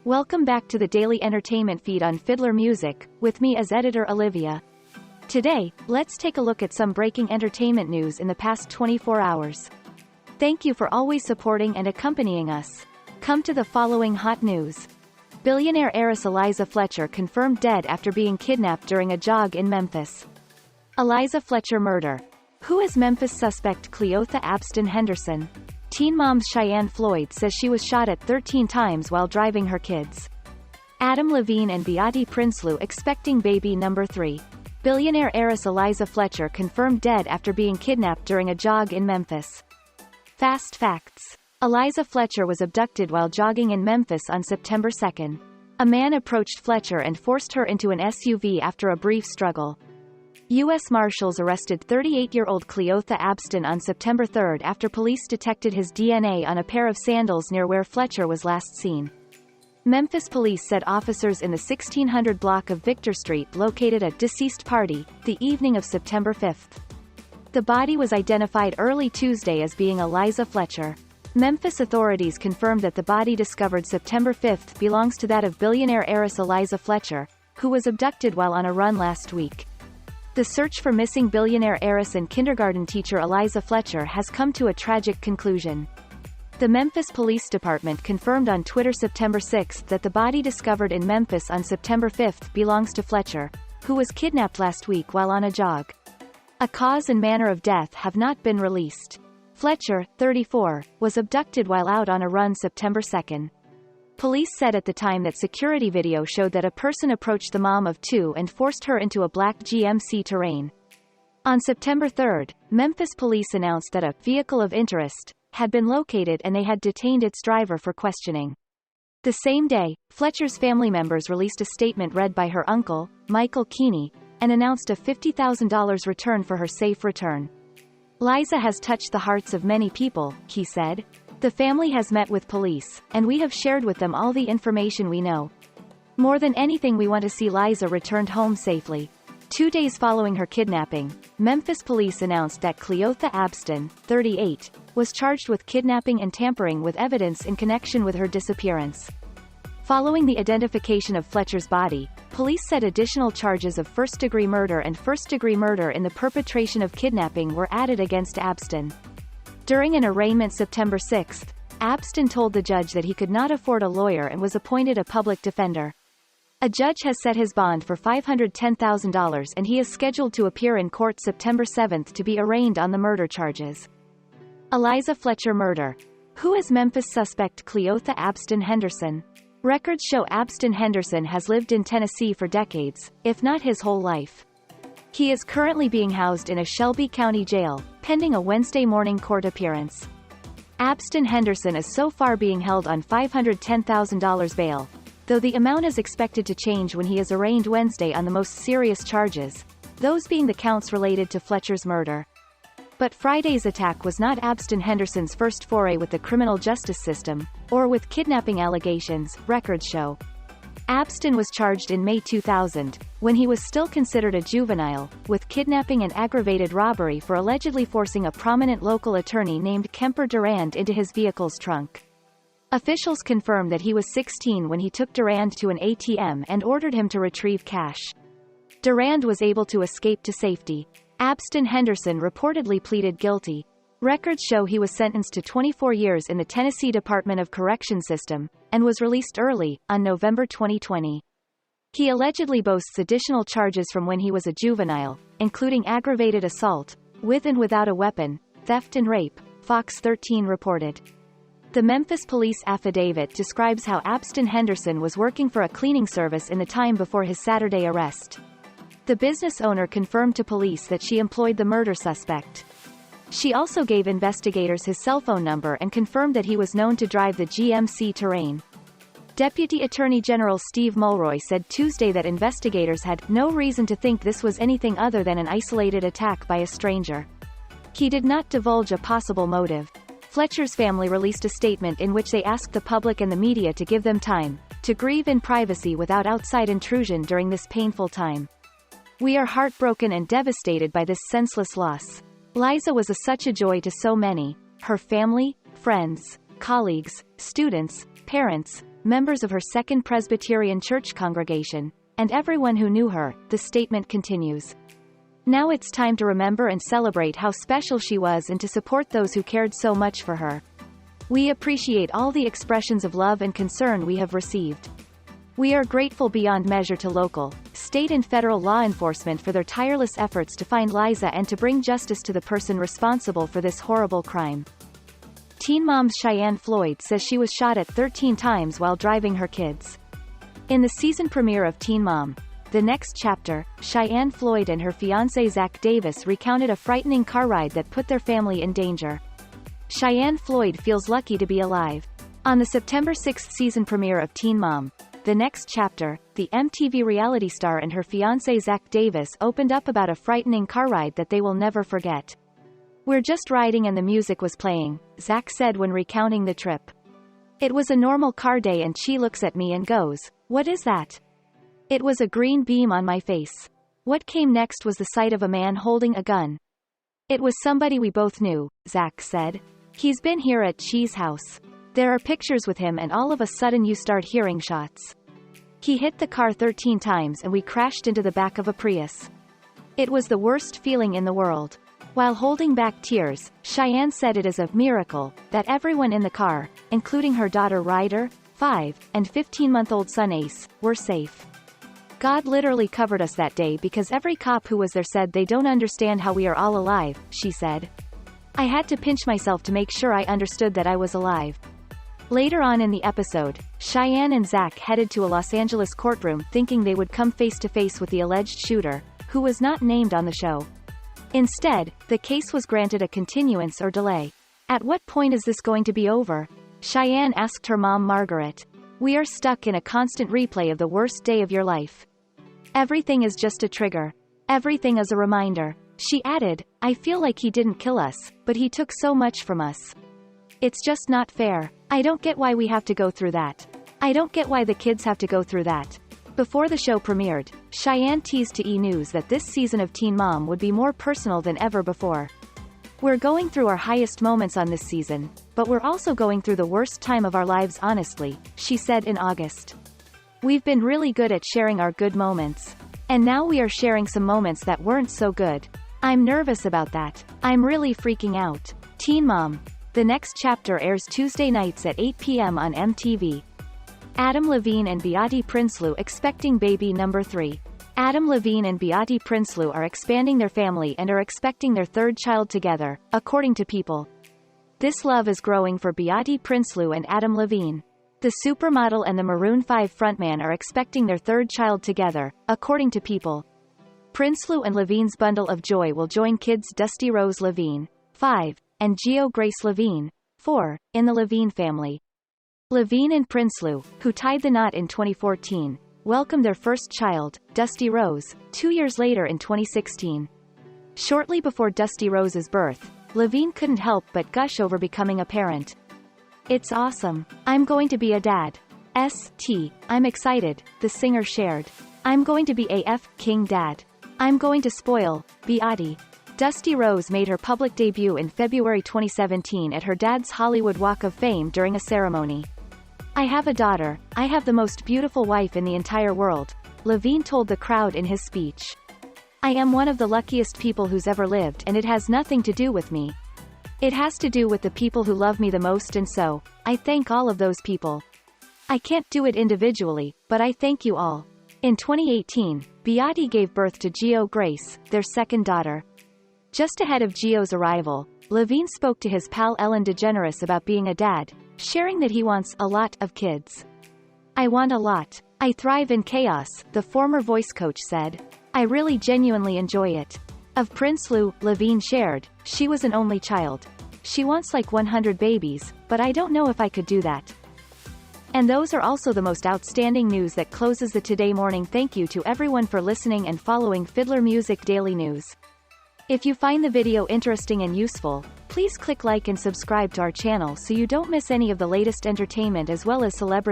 Welcome back to the daily entertainment feed on Fiddler Music, with me as editor Olivia. Today, let's take a look at some breaking entertainment news in the past 24 hours. Thank you for always supporting and accompanying us. Come to the following hot news. Billionaire heiress Eliza Fletcher confirmed dead after being kidnapped during a jog in Memphis. Eliza Fletcher murder. Who is Memphis suspect Cleotha Abston-Henderson? Teen mom's Cheyenne Floyd says she was shot at 13 times while driving her kids. Adam Levine and Behati Prinsloo expecting baby number 3. Billionaire heiress Eliza Fletcher confirmed dead after being kidnapped during a jog in Memphis. Fast facts. Eliza Fletcher was abducted while jogging in Memphis on September 2. A man approached Fletcher and forced her into an SUV after a brief struggle. U.S. Marshals arrested 38-year-old Cleotha Abston on September 3 after police detected his DNA on a pair of sandals near where Fletcher was last seen. Memphis police said officers in the 1600 block of Victor Street located a deceased party the evening of September 5. The body was identified early Tuesday as being Eliza Fletcher. Memphis authorities confirmed that the body discovered September 5 belongs to that of billionaire heiress Eliza Fletcher, who was abducted while on a run last week. The search for missing billionaire heiress and kindergarten teacher Eliza Fletcher has come to a tragic conclusion. The Memphis Police Department confirmed on Twitter September 6 that the body discovered in Memphis on September 5 belongs to Fletcher, who was kidnapped last week while on a jog. A cause and manner of death have not been released. Fletcher, 34, was abducted while out on a run September 2. Police said at the time that security video showed that a person approached the mom of 2 and forced her into a black GMC Terrain. On September 3, Memphis police announced that a vehicle of interest had been located and they had detained its driver for questioning. The same day, Fletcher's family members released a statement read by her uncle, Michael Keeney, and announced a $50,000 return for her safe return. Liza has touched the hearts of many people, he said. The family has met with police, and we have shared with them all the information we know. More than anything, we want to see Liza returned home safely. 2 days following her kidnapping, Memphis police announced that Cleotha Abston, 38, was charged with kidnapping and tampering with evidence in connection with her disappearance. Following the identification of Fletcher's body, police said additional charges of first-degree murder and first-degree murder in the perpetration of kidnapping were added against Abston. During an arraignment September 6, Abston told the judge that he could not afford a lawyer and was appointed a public defender. A judge has set his bond for $510,000 and he is scheduled to appear in court September 7 to be arraigned on the murder charges. Eliza Fletcher murder. Who is Memphis suspect Cleotha Abston-Henderson? Records show Abston-Henderson has lived in Tennessee for decades, if not his whole life. He is currently being housed in a Shelby County jail, pending a Wednesday morning court appearance. Abston-Henderson is so far being held on $510,000 bail, though the amount is expected to change when he is arraigned Wednesday on the most serious charges, those being the counts related to Fletcher's murder. But Friday's attack was not Abston-Henderson's first foray with the criminal justice system, or with kidnapping allegations, records show. Abston was charged in May 2000, when he was still considered a juvenile, with kidnapping and aggravated robbery for allegedly forcing a prominent local attorney named Kemper Durand into his vehicle's trunk. Officials confirmed that he was 16 when he took Durand to an ATM and ordered him to retrieve cash. Durand was able to escape to safety. Abston-Henderson reportedly pleaded guilty. Records show he was sentenced to 24 years in the Tennessee Department of Correction system, and was released early, on November 2020. He allegedly boasts additional charges from when he was a juvenile, including aggravated assault, with and without a weapon, theft and rape, Fox 13 reported. The Memphis police affidavit describes how Abston-Henderson was working for a cleaning service in the time before his Saturday arrest. The business owner confirmed to police that she employed the murder suspect. She also gave investigators his cell phone number and confirmed that he was known to drive the GMC Terrain. Deputy Attorney General Steve Mulroy said Tuesday that investigators had no reason to think this was anything other than an isolated attack by a stranger. He did not divulge a possible motive. Fletcher's family released a statement in which they asked the public and the media to give them time to grieve in privacy without outside intrusion during this painful time. We are heartbroken and devastated by this senseless loss. Liza was such a joy to so many, her family, friends, colleagues, students, parents, members of her Second Presbyterian Church congregation, and everyone who knew her, the statement continues. Now it's time to remember and celebrate how special she was and to support those who cared so much for her. We appreciate all the expressions of love and concern we have received. We are grateful beyond measure to local, state and federal law enforcement for their tireless efforts to find Liza and to bring justice to the person responsible for this horrible crime. Teen Mom's Cheyenne Floyd says she was shot at 13 times while driving her kids. In the season premiere of Teen Mom, The Next Chapter, Cheyenne Floyd and her fiancé Zach Davis recounted a frightening car ride that put their family in danger. Cheyenne Floyd feels lucky to be alive. On the September 6 season premiere of Teen Mom, The Next Chapter, the MTV reality star and her fiancé Zach Davis opened up about a frightening car ride that they will never forget. "We're just riding and the music was playing," Zach said when recounting the trip. "It was a normal car day and she looks at me and goes, 'What is that?' It was a green beam on my face. What came next was the sight of a man holding a gun. It was somebody we both knew," Zach said. "He's been here at Cheese House. There are pictures with him and all of a sudden you start hearing shots. He hit the car 13 times and we crashed into the back of a Prius. It was the worst feeling in the world." While holding back tears, Cheyenne said it is a miracle that everyone in the car, including her daughter Ryder, 5, and 15-month-old son Ace, were safe. "God literally covered us that day because every cop who was there said they don't understand how we are all alive," she said. "I had to pinch myself to make sure I understood that I was alive." Later on in the episode, Cheyenne and Zach headed to a Los Angeles courtroom thinking they would come face-to-face with the alleged shooter, who was not named on the show. Instead, the case was granted a continuance or delay. "At what point is this going to be over?" Cheyenne asked her mom Margaret. "We are stuck in a constant replay of the worst day of your life. Everything is just a trigger. Everything is a reminder." She added, "I feel like he didn't kill us, but he took so much from us. It's just not fair. I don't get why we have to go through that. I don't get why the kids have to go through that." Before the show premiered, Cheyenne teased to E! News that this season of Teen Mom would be more personal than ever before. "We're going through our highest moments on this season, but we're also going through the worst time of our lives honestly," she said in August. "We've been really good at sharing our good moments. And now we are sharing some moments that weren't so good. I'm nervous about that. I'm really freaking out." Teen Mom, The Next Chapter airs Tuesday nights at 8 p.m. on MTV. Adam Levine and Behati Prinsloo expecting baby number 3. Adam Levine and Behati Prinsloo are expanding their family and are expecting their third child together, according to People. This love is growing for Behati Prinsloo and Adam Levine. The supermodel and the Maroon 5 frontman are expecting their third child together, according to People. Prinsloo and Levine's bundle of joy will join kids Dusty Rose Levine, 5, and Gio Grace Levine, 4, in the Levine family. Levine and Prinsloo, who tied the knot in 2014, welcomed their first child, Dusty Rose, 2 years later in 2016. Shortly before Dusty Rose's birth, Levine couldn't help but gush over becoming a parent. "It's awesome. I'm going to be a dad. I'm excited," the singer shared. "I'm going to be a king dad. I'm going to spoil Behati." Dusty Rose made her public debut in February 2017 at her dad's Hollywood Walk of Fame during a ceremony. "I have a daughter. I have the most beautiful wife in the entire world," Levine told the crowd in his speech. "I am one of the luckiest people who's ever lived and it has nothing to do with me. It has to do with the people who love me the most and so, I thank all of those people. I can't do it individually, but I thank you all." In 2018, Behati gave birth to Gio Grace, their second daughter. Just ahead of Gio's arrival, Levine spoke to his pal Ellen DeGeneres about being a dad, sharing that he wants a lot of kids. "I want a lot. I thrive in chaos," the former voice coach said. "I really genuinely enjoy it." Of Prinsloo, Levine shared, "She was an only child. She wants like 100 babies, but I don't know if I could do that." And those are also the most outstanding news that closes the Today Morning. Thank you to everyone for listening and following Fiddler Music Daily News. If you find the video interesting and useful, please click like and subscribe to our channel so you don't miss any of the latest entertainment as well as celebrity